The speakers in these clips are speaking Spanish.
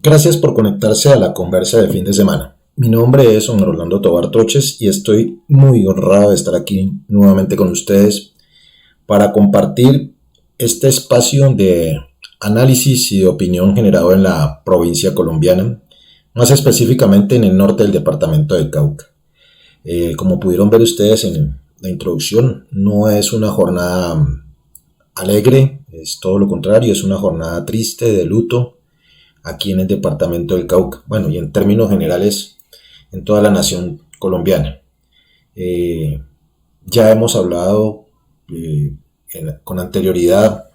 Gracias por conectarse a la conversa de fin de semana. Mi nombre es Orlando Tobar Troches y estoy muy honrado de estar aquí nuevamente con ustedes para compartir este espacio de análisis y de opinión generado en la provincia colombiana, más específicamente en el norte del departamento de Cauca. Como pudieron ver ustedes en la introducción, no es una jornada alegre, es todo lo contrario, es una jornada triste, de luto, aquí en el departamento del Cauca, bueno, y en términos generales en toda la nación colombiana. Ya hemos hablado con anterioridad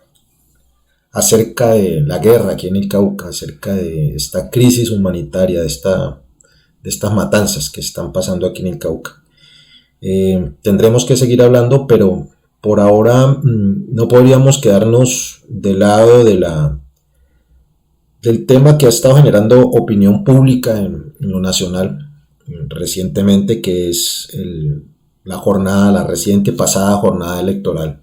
acerca de la guerra aquí en el Cauca, acerca de esta crisis humanitaria, de estas matanzas que están pasando aquí en el Cauca. Tendremos que seguir hablando, pero por ahora no podríamos quedarnos del lado del tema que ha estado generando opinión pública en lo nacional recientemente, que es la reciente pasada jornada electoral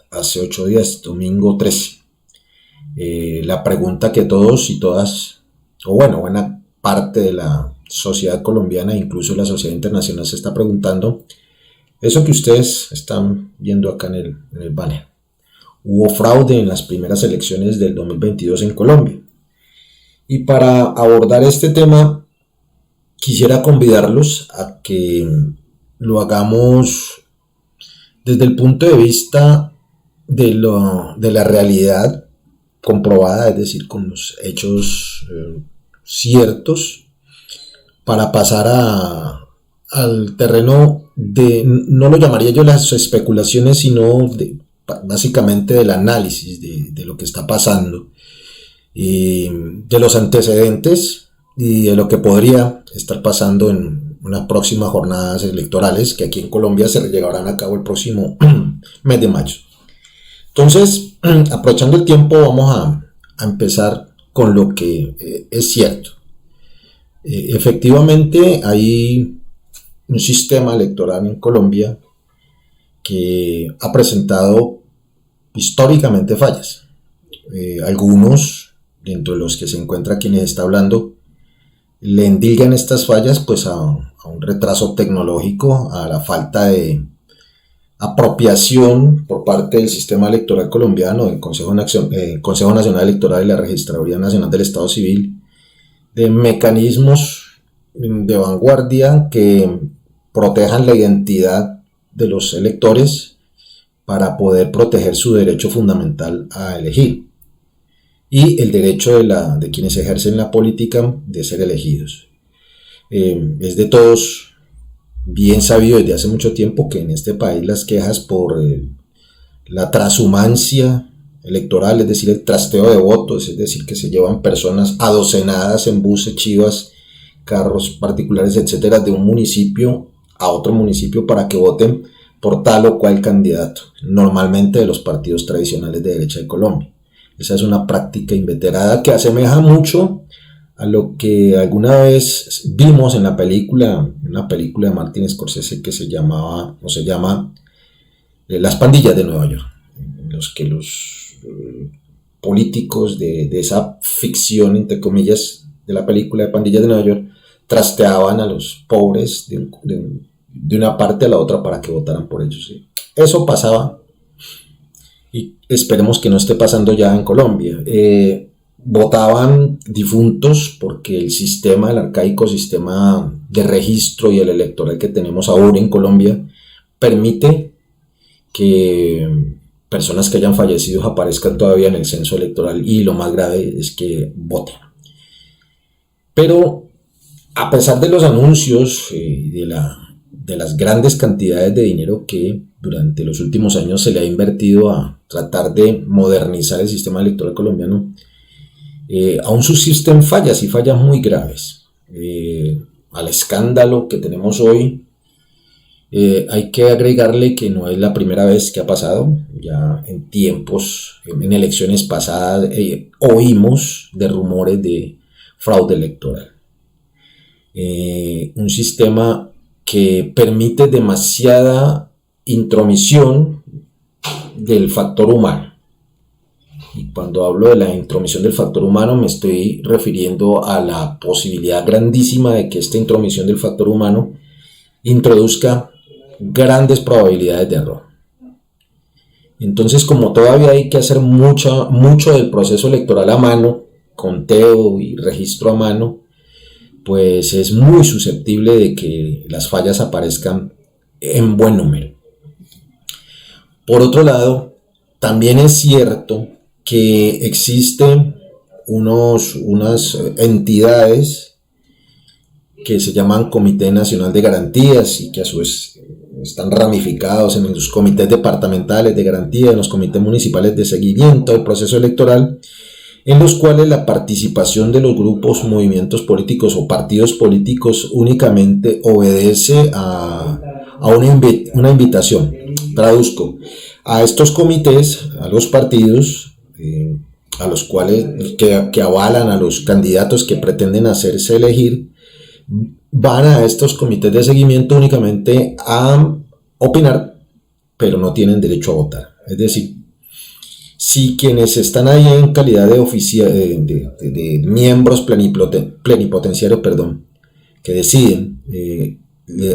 hace 8 días, domingo 13. La pregunta que todos y todas, o bueno, buena parte de la sociedad colombiana, incluso la sociedad internacional, se está preguntando, eso que ustedes están viendo acá en el banner. Hubo fraude en las primeras elecciones del 2022 en Colombia. Y para abordar este tema, quisiera convidarlos a que lo hagamos desde el punto de vista de la realidad comprobada, es decir, con los hechos ciertos, para pasar al terreno de, no lo llamaría yo las especulaciones, sino básicamente del análisis de lo que está pasando, y de los antecedentes y de lo que podría estar pasando en unas próximas jornadas electorales que aquí en Colombia se llevarán a cabo el próximo mes de mayo. Entonces, aprovechando el tiempo, vamos a empezar con lo que es cierto. Efectivamente, hay un sistema electoral en Colombia que ha presentado históricamente fallas. Algunos, dentro de los que se encuentra quienes está hablando, le endilgan estas fallas pues a un retraso tecnológico, a la falta de apropiación por parte del sistema electoral colombiano, del Consejo Nacional Electoral y la Registraduría Nacional del Estado Civil, de mecanismos de vanguardia que protejan la identidad de los electores para poder proteger su derecho fundamental a elegir y el derecho de quienes ejercen la política de ser elegidos. Es de todos bien sabido desde hace mucho tiempo que en este país las quejas por la transhumancia electoral, es decir, el trasteo de votos, es decir, que se llevan personas adocenadas en buses, chivas, carros particulares, etcétera, de un municipio a otro municipio para que voten por tal o cual candidato, normalmente de los partidos tradicionales de derecha de Colombia. Esa es una práctica inveterada que asemeja mucho a lo que alguna vez vimos en una película de Martin Scorsese que se llama Las pandillas de Nueva York, en los que los políticos de esa ficción, entre comillas, de la película de Pandillas de Nueva York, trasteaban a los pobres de una parte a la otra para que votaran por ellos. ¿Sí? Eso pasaba y esperemos que no esté pasando ya en Colombia. Votaban difuntos porque el arcaico sistema de registro y el electoral que tenemos ahora en Colombia permite que personas que hayan fallecido aparezcan todavía en el censo electoral y lo más grave es que voten. Pero a pesar de los anuncios de las grandes cantidades de dinero que durante los últimos años se le ha invertido a tratar de modernizar el sistema electoral colombiano, aún subsisten fallas y fallas muy graves. Al escándalo que tenemos hoy, hay que agregarle que no es la primera vez que ha pasado. Ya en tiempos, en elecciones pasadas, oímos de rumores de fraude electoral. Un sistema que permite demasiada intromisión del factor humano. y cuando hablo de la intromisión del factor humano me estoy refiriendo a la posibilidad grandísima de que esta intromisión del factor humano introduzca grandes probabilidades de error. Entonces, como todavía hay que hacer mucho del proceso electoral a mano, conteo y registro a mano, pues es muy susceptible de que las fallas aparezcan en buen número. Por otro lado, también es cierto que existen unas entidades que se llaman Comité Nacional de Garantías y que a su vez están ramificados en los comités departamentales de garantía, en los comités municipales de seguimiento del proceso electoral, en los cuales la participación de los grupos, movimientos políticos o partidos políticos únicamente obedece a una invitación. Traduzco, a estos comités, a los partidos, a los cuales que avalan a los candidatos que pretenden hacerse elegir, van a estos comités de seguimiento únicamente a opinar, pero no tienen derecho a votar. Es decir, si quienes están ahí en calidad de miembros plenipotenciarios, que deciden,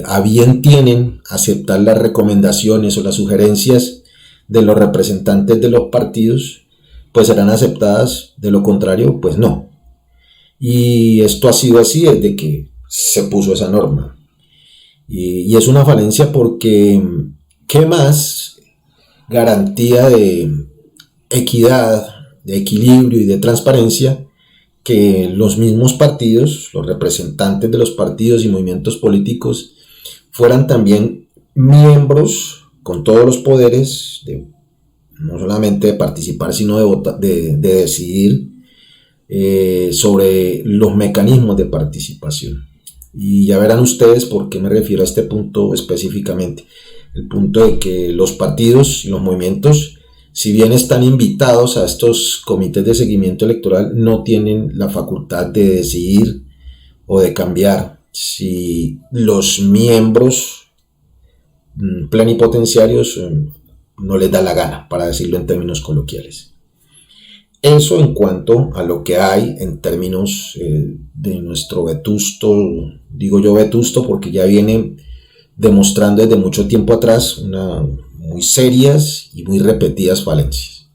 a bien tienen aceptar las recomendaciones o las sugerencias de los representantes de los partidos, pues serán aceptadas, de lo contrario, pues no. Y esto ha sido así desde que se puso esa norma. Y es una falencia porque ¿qué más garantía de equidad, de equilibrio y de transparencia que los mismos partidos, los representantes de los partidos y movimientos políticos fueran también miembros con todos los poderes, no solamente de participar, sino de decidir sobre los mecanismos de participación? Y ya verán ustedes por qué me refiero a este punto específicamente. El punto de que los partidos y los movimientos, si bien están invitados a estos comités de seguimiento electoral, no tienen la facultad de decidir o de cambiar si los miembros plenipotenciarios no les da la gana, para decirlo en términos coloquiales. Eso en cuanto a lo que hay en términos de nuestro vetusto, digo yo vetusto porque ya viene demostrando desde mucho tiempo atrás muy serias y muy repetidas falencias.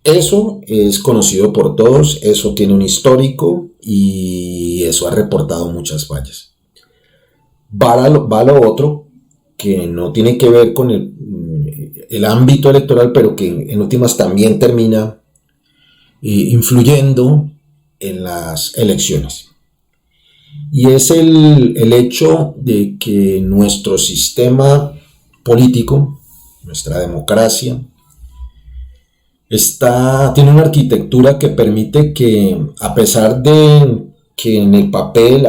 Eso es conocido por todos, eso tiene un histórico y eso ha reportado muchas fallas. Va lo otro, que no tiene que ver con el ámbito electoral, pero que en últimas también termina influyendo en las elecciones. Y es el hecho de que nuestro sistema político, nuestra democracia, tiene una arquitectura que permite que, a pesar de que en el papel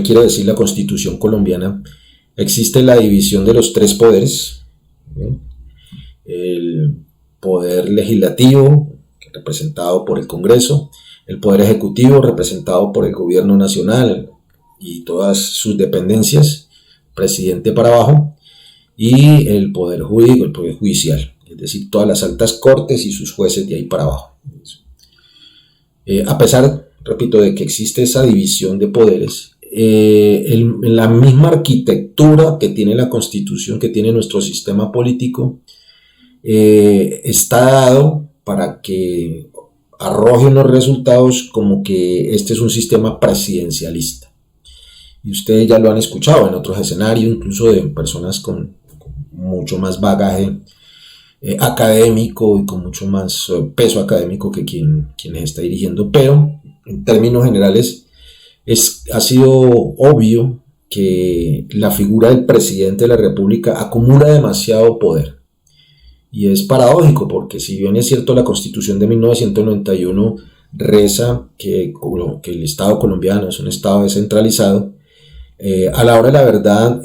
quiere decir la Constitución colombiana, existe la división de los tres poderes, el poder legislativo, representado por el Congreso, el Poder Ejecutivo, representado por el Gobierno Nacional y todas sus dependencias, presidente para abajo, y el Poder Jurídico, el Poder Judicial, es decir, todas las altas cortes y sus jueces de ahí para abajo. A pesar, repito, de que existe esa división de poderes, la misma arquitectura que tiene la Constitución, que tiene nuestro sistema político, está dado para que arroje unos resultados como que este es un sistema presidencialista. Y ustedes ya lo han escuchado en otros escenarios, incluso de personas con mucho más bagaje académico y con mucho más peso académico que quien está dirigiendo. Pero en términos generales ha sido obvio que la figura del presidente de la República acumula demasiado poder. Y es paradójico porque, si bien es cierto, la Constitución de 1991 reza que el Estado colombiano es un Estado descentralizado, a la hora de la verdad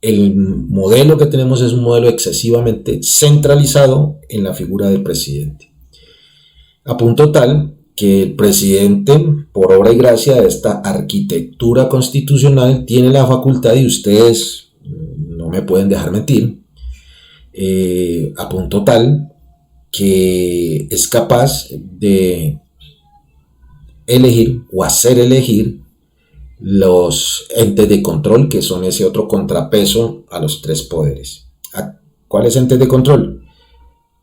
el modelo que tenemos es un modelo excesivamente centralizado en la figura del presidente, a punto tal que el presidente, por obra y gracia de esta arquitectura constitucional, tiene la facultad, y ustedes no me pueden dejar mentir, a punto tal que es capaz de elegir o hacer elegir los entes de control, que son ese otro contrapeso a los tres poderes. ¿Cuáles entes de control?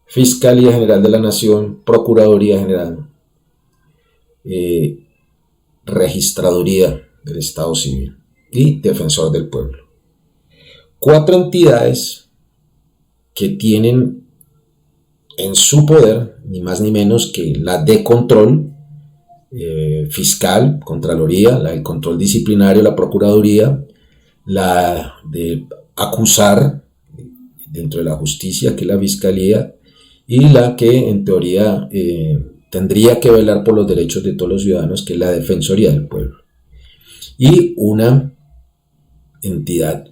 Fiscalía General de la Nación, Procuraduría General, Registraduría del Estado Civil y Defensor del Pueblo. 4 entidades que tienen en su poder ni más ni menos que la de control, fiscal, Contraloría, la del control disciplinario, la Procuraduría, la de acusar dentro de la justicia, que es la Fiscalía, y la que en teoría tendría que velar por los derechos de todos los ciudadanos, que es la Defensoría del Pueblo. Y una entidad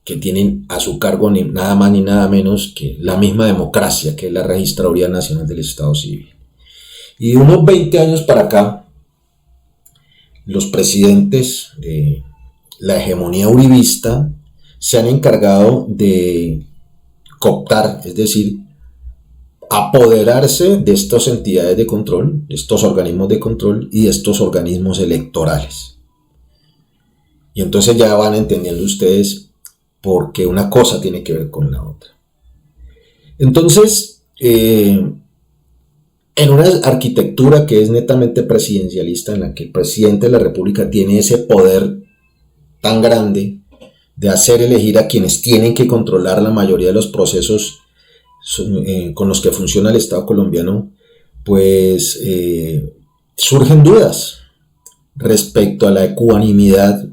que tienen a su cargo ni nada más ni nada menos que la misma democracia, que es la Registraduría Nacional del Estado Civil. Y de unos 20 años para acá, los presidentes de la hegemonía uribista se han encargado de cooptar, es decir, apoderarse de estas entidades de control, de estos organismos de control y de estos organismos electorales. Y entonces ya van entendiendo ustedes por qué una cosa tiene que ver con la otra. Entonces, en una arquitectura que es netamente presidencialista, en la que el presidente de la República tiene ese poder tan grande de hacer elegir a quienes tienen que controlar la mayoría de los procesos con los que funciona el Estado colombiano, pues surgen dudas respecto a la ecuanimidad,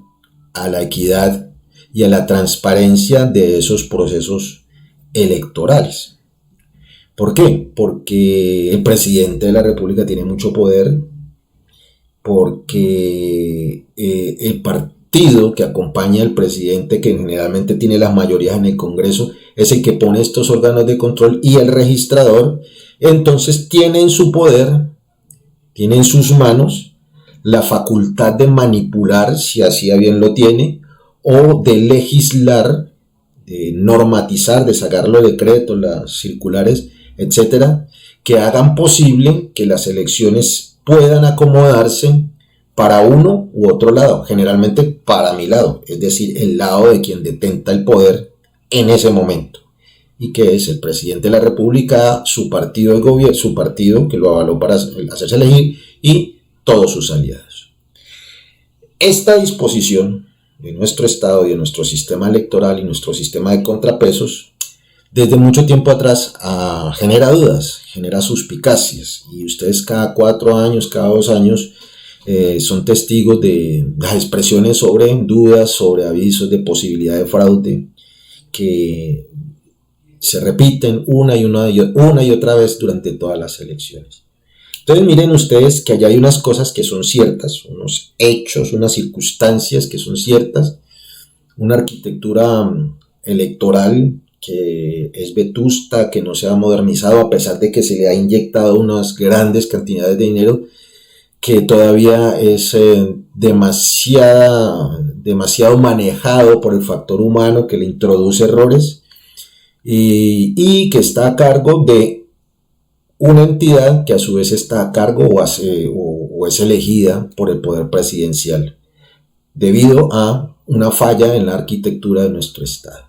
a la equidad y a la transparencia de esos procesos electorales. ¿Por qué? Porque el presidente de la República tiene mucho poder, porque el partido que acompaña al presidente, que generalmente tiene las mayorías en el Congreso, es el que pone estos órganos de control, y el registrador entonces tiene en su poder, tiene en sus manos la facultad de manipular, si así a bien lo tiene, o de legislar, de normatizar, de sacar los decretos, las circulares, etcétera, que hagan posible que las elecciones puedan acomodarse para uno u otro lado, generalmente para mi lado, es decir, el lado de quien detenta el poder en ese momento, y que es el presidente de la República, su partido de gobierno, su partido que lo avaló para hacerse elegir, y todos sus aliados. Esta disposición de nuestro Estado y de nuestro sistema electoral y nuestro sistema de contrapesos, desde mucho tiempo atrás genera dudas, genera suspicacias, y ustedes cada 4 años, cada 2 años son testigos de las expresiones sobre dudas, sobre avisos de posibilidad de fraude que se repiten una y otra vez durante todas las elecciones. Entonces miren ustedes que allá hay unas cosas que son ciertas, unos hechos, unas circunstancias que son ciertas, una arquitectura electoral que es vetusta, que no se ha modernizado a pesar de que se le ha inyectado unas grandes cantidades de dinero, que todavía es demasiado manejado por el factor humano, que le introduce errores, y que está a cargo de una entidad que a su vez está a cargo o es elegida por el poder presidencial, debido a una falla en la arquitectura de nuestro Estado.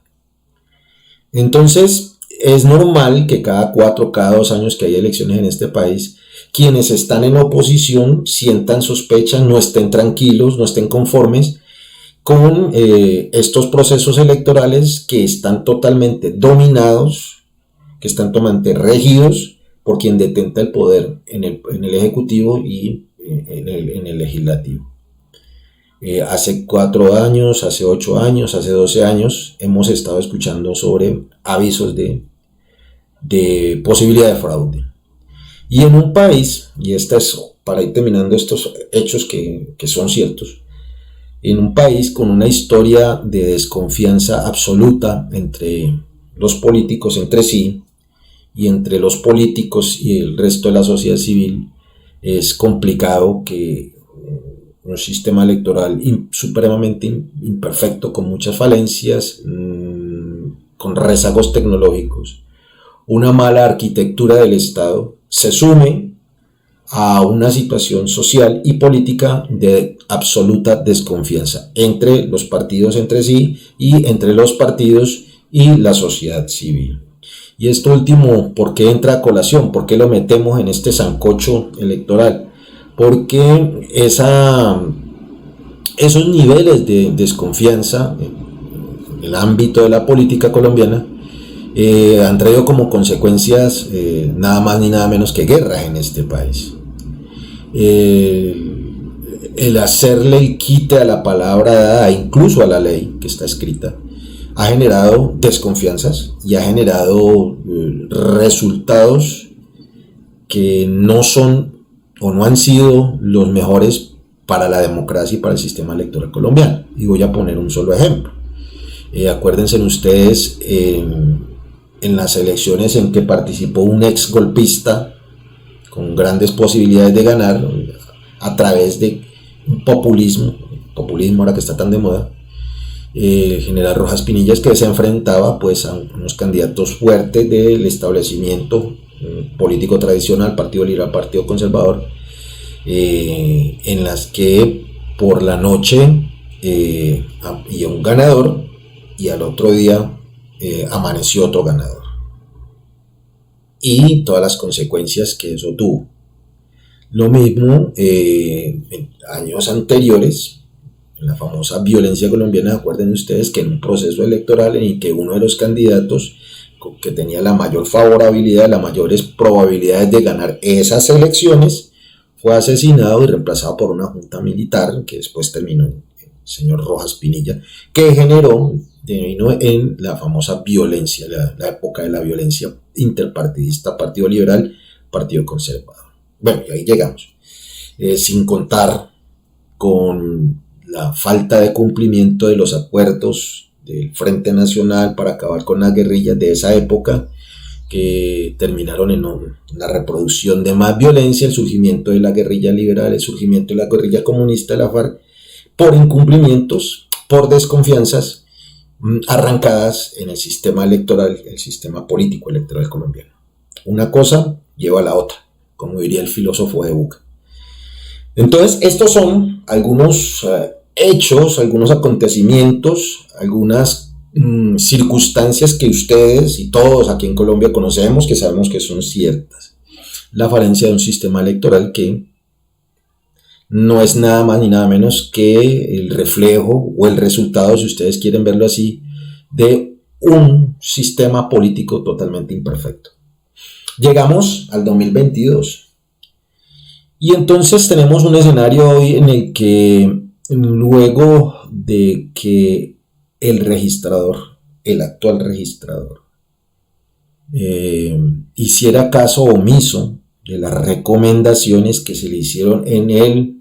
Entonces, es normal que cada 2 años que haya elecciones en este país, quienes están en oposición sientan sospechas, no estén tranquilos, no estén conformes con estos procesos electorales que están totalmente dominados, que están totalmente regidos por quien detenta el poder en el Ejecutivo y en el Legislativo. Hace 4 años, hace 8 años, hace 12 años hemos estado escuchando sobre avisos de posibilidad de fraude. Y en un país, y esta es para ir terminando estos hechos que son ciertos, en un país con una historia de desconfianza absoluta entre los políticos entre sí, y entre los políticos y el resto de la sociedad civil, es complicado que un sistema electoral supremamente imperfecto, con muchas falencias, con con rezagos tecnológicos, una mala arquitectura del Estado, se sume a una situación social y política de absoluta desconfianza entre los partidos entre sí y entre los partidos y la sociedad civil. Y esto último, ¿por qué entra a colación? ¿Por qué lo metemos en este sancocho electoral? Porque esos niveles de desconfianza en el ámbito de la política colombiana han traído como consecuencias nada más ni nada menos que guerras en este país. El hacerle el quite a la palabra dada, incluso a la ley que está escrita, ha generado desconfianzas y ha generado resultados que no son o no han sido los mejores para la democracia y para el sistema electoral colombiano. Y voy a poner un solo ejemplo. Acuérdense ustedes en las elecciones en que participó un ex golpista con grandes posibilidades de ganar a través de un populismo ahora que está tan de moda, el general Rojas Pinilla, que se enfrentaba pues a unos candidatos fuertes del establecimiento político tradicional, Partido Liberal, Partido Conservador, en las que por la noche había un ganador y al otro día amaneció otro ganador, y todas las consecuencias que eso tuvo. Lo mismo en años anteriores, en la famosa violencia colombiana. Acuerden ustedes que en un proceso electoral en el que uno de los candidatos que tenía la mayor favorabilidad, las mayores probabilidades de ganar esas elecciones, fue asesinado y reemplazado por una junta militar que después terminó en el señor Rojas Pinilla, que terminó en la famosa violencia, la época de la violencia interpartidista, Partido Liberal, Partido Conservador. Bueno, y ahí llegamos, sin contar con la falta de cumplimiento de los acuerdos del Frente Nacional para acabar con las guerrillas de esa época, que terminaron en la reproducción de más violencia, el surgimiento de la guerrilla liberal, el surgimiento de la guerrilla comunista de la FARC, por incumplimientos, por desconfianzas arrancadas en el sistema electoral, el sistema político electoral colombiano. Una cosa lleva a la otra, como diría el filósofo de Buca. Entonces, estos son algunos hechos, algunos acontecimientos, algunas circunstancias que ustedes y todos aquí en Colombia conocemos, que sabemos que son ciertas. La falencia de un sistema electoral que no es nada más ni nada menos que el reflejo o el resultado, si ustedes quieren verlo así, de un sistema político totalmente imperfecto. Llegamos al 2022 y entonces tenemos un escenario hoy en el que, luego de que el registrador, el actual registrador, hiciera caso omiso de las recomendaciones que se le hicieron en el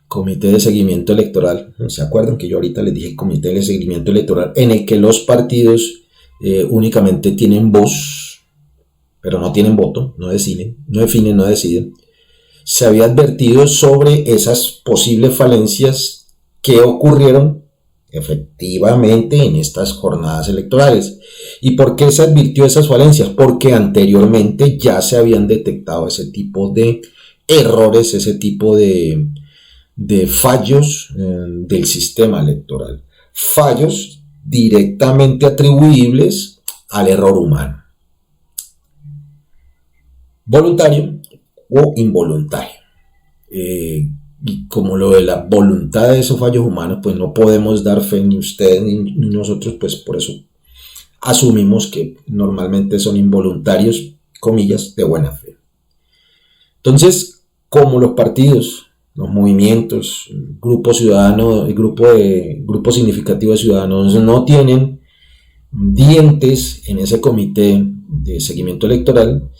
Comité de Seguimiento Electoral. ¿Se acuerdan que yo ahorita les dije Comité de Seguimiento Electoral, en el que los partidos únicamente tienen voz, pero no tienen voto, no definen, no deciden? Se había advertido sobre esas posibles falencias que ocurrieron efectivamente en estas jornadas electorales. ¿Y por qué se advirtió esas falencias? Porque anteriormente ya se habían detectado ese tipo de errores, ese tipo de fallos del sistema electoral, fallos directamente atribuibles al error humano, voluntario o involuntario. Y como lo de la voluntad de esos fallos humanos, pues no podemos dar fe ni ustedes ni nosotros, pues por eso asumimos que normalmente son involuntarios, comillas, de buena fe. Entonces, como los partidos, los movimientos, grupos ciudadanos, grupo significativo de ciudadanos no tienen dientes en ese comité de seguimiento electoral,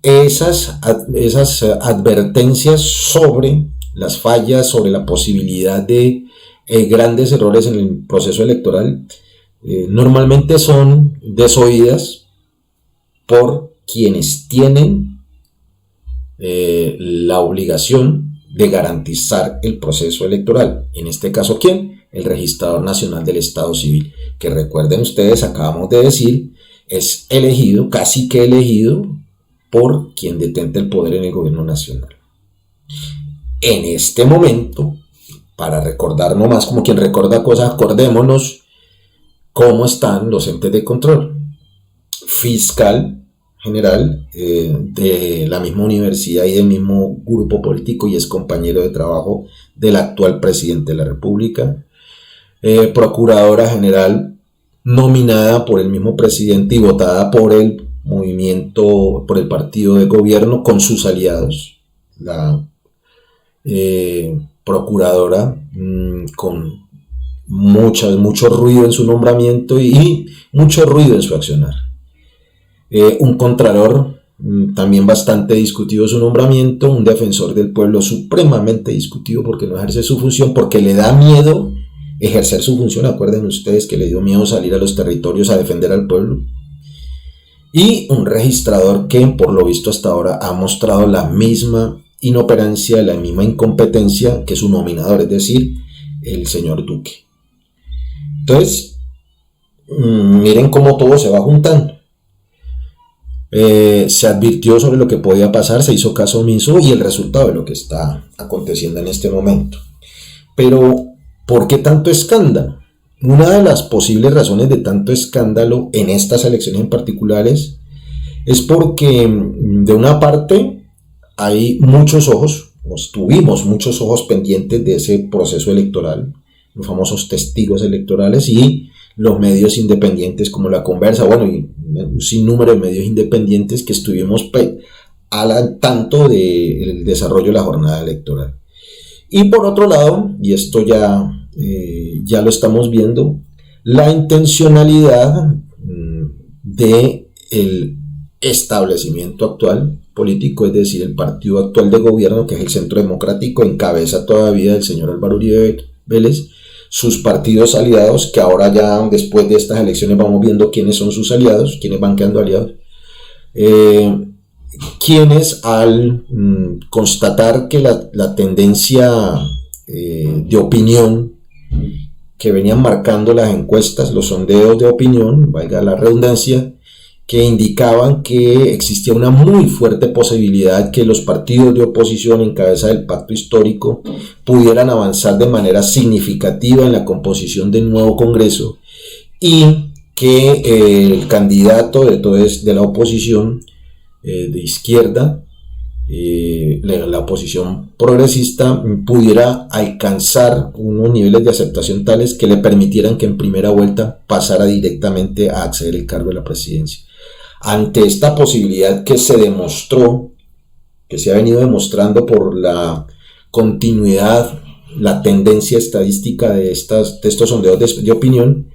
esas advertencias sobre las fallas, sobre la posibilidad de grandes errores en el proceso electoral, normalmente son desoídas por quienes tienen la obligación de garantizar el proceso electoral. En este caso, ¿quién? El Registrador Nacional del Estado Civil, que recuerden ustedes, acabamos de decir, es elegido, casi que elegido, por quien detenta el poder en el gobierno nacional. En este momento, para recordar nomás como quien recuerda cosas, acordémonos cómo están los entes de control. Fiscal general de la misma universidad y del mismo grupo político y es compañero de trabajo del actual presidente de la República. Procuradora general nominada por el mismo presidente y votada por el movimiento, por el partido de gobierno con sus aliados. La procuradora con mucho ruido en su nombramiento y mucho ruido en su accionar. Un contralor también bastante discutido su nombramiento, un defensor del pueblo supremamente discutido porque no ejerce su función, porque le da miedo ejercer su función. Acuerden ustedes que le dio miedo salir a los territorios a defender al pueblo. Y un registrador que por lo visto hasta ahora ha mostrado la misma inoperancia, la misma incompetencia que su nominador, es decir, el señor Duque. Entonces, miren cómo todo se va juntando. Se advirtió sobre lo que podía pasar, se hizo caso omiso y el resultado de lo que está aconteciendo en este momento. Pero, ¿por qué tanto escándalo? Una de las posibles razones de tanto escándalo en estas elecciones en particulares es porque de una parte hay muchos ojos, tuvimos muchos ojos pendientes de ese proceso electoral, los famosos testigos electorales y los medios independientes como La Conversa, bueno, y un sinnúmero de medios independientes que estuvimos al tanto del desarrollo de la jornada electoral. Y por otro lado, y esto ya lo estamos viendo, la intencionalidad del establecimiento actual político, es decir, el partido actual de gobierno, que es el Centro Democrático, en cabeza todavía del señor Álvaro Uribe Vélez, sus partidos aliados, que ahora ya después de estas elecciones vamos viendo quiénes son sus aliados, quiénes van quedando aliados, quienes al constatar que la tendencia de opinión que venían marcando las encuestas, los sondeos de opinión, valga la redundancia, que indicaban que existía una muy fuerte posibilidad que los partidos de oposición en cabeza del pacto histórico pudieran avanzar de manera significativa en la composición del nuevo Congreso y que el candidato de la oposición de izquierda, la oposición progresista, pudiera alcanzar unos niveles de aceptación tales que le permitieran que en primera vuelta pasara directamente a acceder al cargo de la presidencia. Ante esta posibilidad que se demostró, que se ha venido demostrando por la continuidad, la tendencia estadística de estos sondeos de opinión,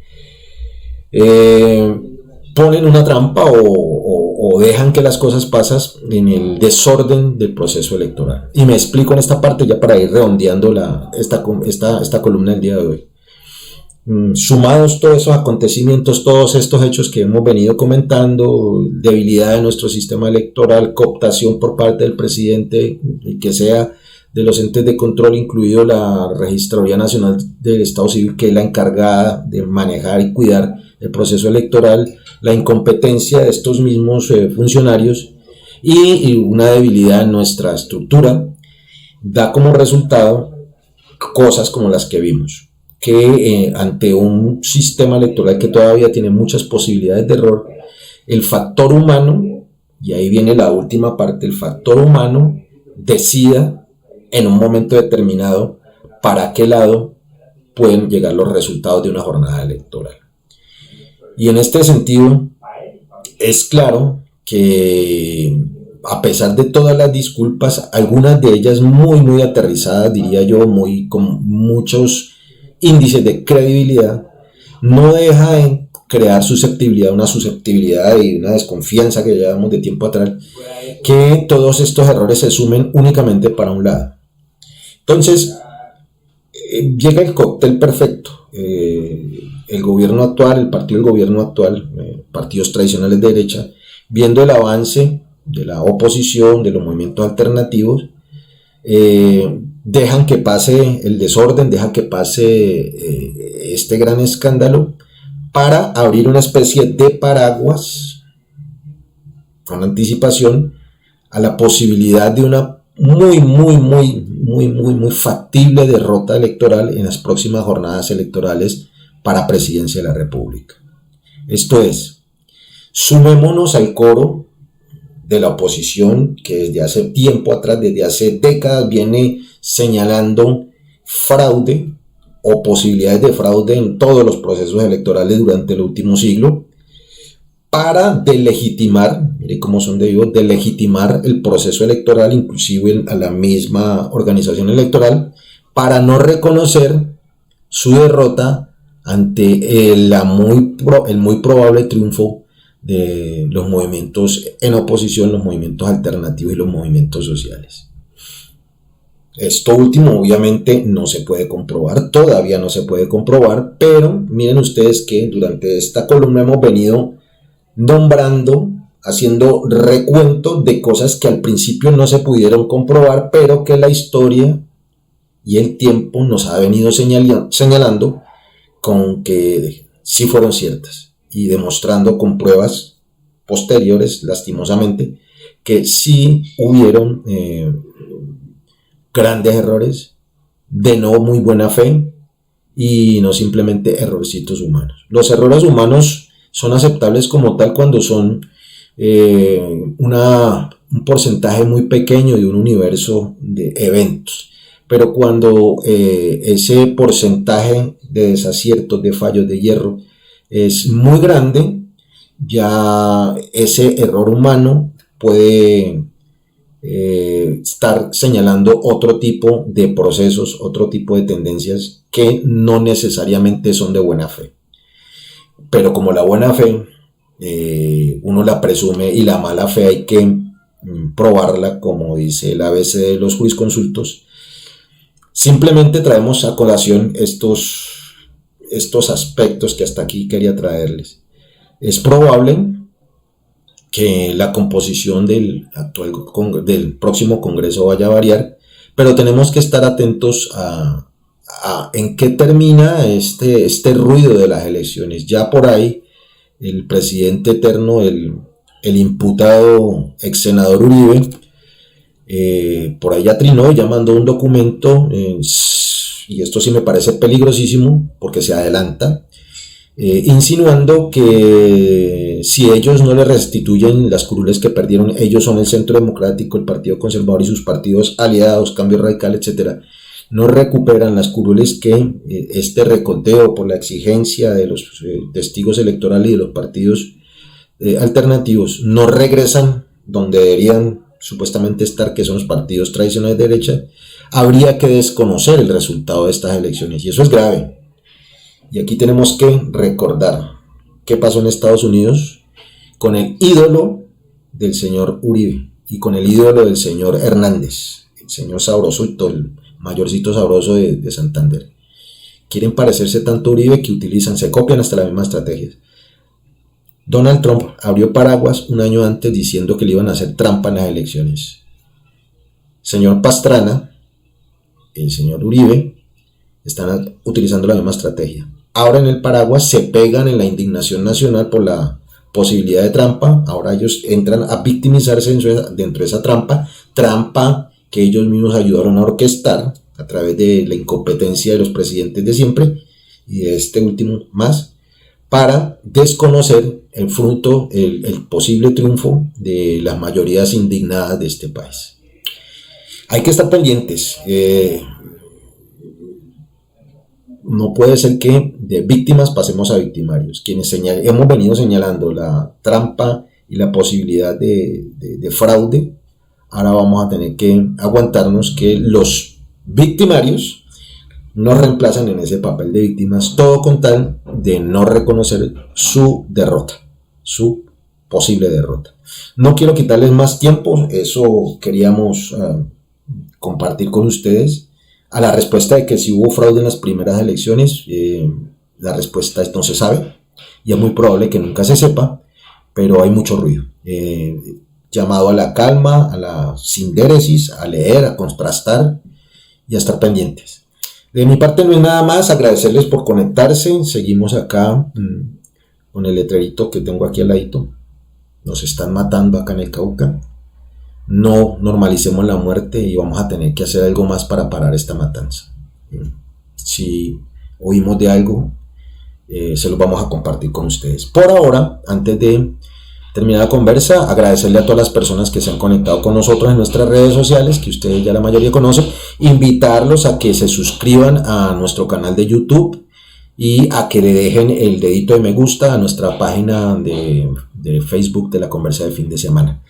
ponen una trampa o dejan que las cosas pasen en el desorden del proceso electoral. Y me explico en esta parte ya para ir redondeando esta columna del día de hoy. Sumados todos esos acontecimientos, todos estos hechos que hemos venido comentando, debilidad de nuestro sistema electoral, cooptación por parte del presidente, que sea de los entes de control, incluido la Registraduría Nacional del Estado Civil, que es la encargada de manejar y cuidar el proceso electoral, la incompetencia de estos mismos funcionarios y una debilidad en nuestra estructura, da como resultado cosas como las que vimos. Que ante un sistema electoral que todavía tiene muchas posibilidades de error, el factor humano, y ahí viene la última parte, el factor humano decida en un momento determinado para qué lado pueden llegar los resultados de una jornada electoral. Y en este sentido, es claro que a pesar de todas las disculpas, algunas de ellas muy aterrizadas, diría yo, con muchos índices de credibilidad, no deja de crear una susceptibilidad y una desconfianza que llevamos de tiempo atrás, que todos estos errores se sumen únicamente para un lado. Entonces, llega el cóctel perfecto. El gobierno actual, el partido del gobierno actual, partidos tradicionales de derecha, viendo el avance de la oposición, de los movimientos alternativos, dejan que pase el desorden, dejan que pase este gran escándalo para abrir una especie de paraguas con anticipación a la posibilidad de una muy factible derrota electoral en las próximas jornadas electorales para presidencia de la República. Esto es, sumémonos al coro de la oposición que desde hace tiempo atrás, desde hace décadas, viene señalando fraude o posibilidades de fraude en todos los procesos electorales durante el último siglo, para delegitimar, mire cómo son de vivos, delegitimar el proceso electoral, inclusive a la misma organización electoral, para no reconocer su derrota ante el muy probable triunfo de los movimientos en oposición, los movimientos alternativos y los movimientos sociales. Esto último obviamente no se puede comprobar, todavía no se puede comprobar, pero miren ustedes que durante esta columna hemos venido nombrando, haciendo recuento de cosas que al principio no se pudieron comprobar, pero que la historia y el tiempo nos ha venido señalando con que sí fueron ciertas, y demostrando con pruebas posteriores, lastimosamente, que sí hubieron grandes errores de no muy buena fe y no simplemente errorcitos humanos. Los errores humanos son aceptables como tal cuando son un porcentaje muy pequeño de un universo de eventos, pero cuando ese porcentaje de desaciertos, de fallos, de hierro es muy grande, ya ese error humano puede estar señalando otro tipo de procesos, otro tipo de tendencias que no necesariamente son de buena fe. Pero como la buena fe uno la presume y la mala fe hay que probarla, como dice el ABC de los jurisconsultos, simplemente traemos a colación estos aspectos que hasta aquí quería traerles. Es probable que la composición del próximo Congreso vaya a variar, pero tenemos que estar atentos a en qué termina este ruido de las elecciones. Ya por ahí el presidente eterno, el imputado ex senador Uribe, por ahí ya trinó, ya mandó un documento, y esto sí me parece peligrosísimo porque se adelanta, insinuando que si ellos no le restituyen las curules que perdieron, ellos son el Centro Democrático, el Partido Conservador y sus partidos aliados, Cambio Radical, etcétera, no recuperan las curules que este reconteo por la exigencia de los testigos electorales y de los partidos alternativos no regresan donde deberían supuestamente estar, que son los partidos tradicionales de derecha. Habría que desconocer el resultado de estas elecciones y eso es grave. Y aquí tenemos que recordar qué pasó en Estados Unidos con el ídolo del señor Uribe y con el ídolo del señor Hernández, el señor Sabrosito, el mayorcito sabroso de Santander. Quieren parecerse tanto a Uribe que se copian hasta la misma estrategia. Donald Trump abrió paraguas un año antes diciendo que le iban a hacer trampa en las elecciones. Señor Pastrana, el señor Uribe, están utilizando la misma estrategia. Ahora en el paraguas se pegan en la indignación nacional por la posibilidad de trampa. Ahora ellos entran a victimizarse dentro de esa trampa que ellos mismos ayudaron a orquestar a través de la incompetencia de los presidentes de siempre y de este último más, para desconocer el fruto, el posible triunfo de las mayorías indignadas de este país. Hay que estar pendientes. No puede ser que de víctimas pasemos a victimarios. Quienes hemos venido señalando la trampa y la posibilidad de fraude, ahora vamos a tener que aguantarnos que los victimarios nos reemplazan en ese papel de víctimas, todo con tal de no reconocer su derrota, su posible derrota. No quiero quitarles más tiempo, eso queríamos compartir con ustedes. A la respuesta de que si hubo fraude en las primeras elecciones, la respuesta es no se sabe, y es muy probable que nunca se sepa, pero hay mucho ruido. Llamado a la calma, a la sindéresis, a leer, a contrastar, y a estar pendientes. De mi parte no hay nada más, agradecerles por conectarse. Seguimos acá con el letrerito que tengo aquí al ladito. Nos están matando acá en el Cauca. No normalicemos la muerte y vamos a tener que hacer algo más para parar esta matanza. Si oímos de algo, se los vamos a compartir con ustedes. Por ahora, antes de terminar la conversa, agradecerle a todas las personas que se han conectado con nosotros en nuestras redes sociales, que ustedes ya la mayoría conocen, invitarlos a que se suscriban a nuestro canal de YouTube y a que le dejen el dedito de me gusta a nuestra página de Facebook de la conversa de fin de semana.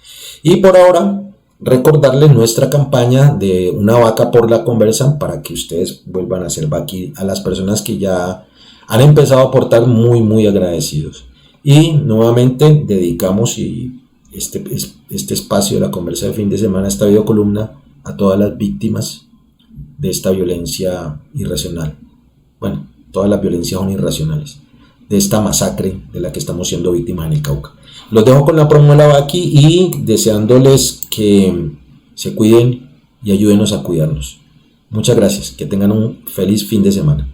Y por ahora, recordarles nuestra campaña de una vaca por la conversa para que ustedes vuelvan a hacer vaqui a las personas que ya han empezado a aportar, muy agradecidos. Y nuevamente dedicamos este espacio de la conversa de fin de semana, esta videocolumna, a todas las víctimas de esta violencia irracional. Bueno, todas las violencias son irracionales, de esta masacre de la que estamos siendo víctimas en el Cauca. Los dejo con la promo de la Vaqui y deseándoles que se cuiden y ayúdenos a cuidarnos. Muchas gracias, que tengan un feliz fin de semana.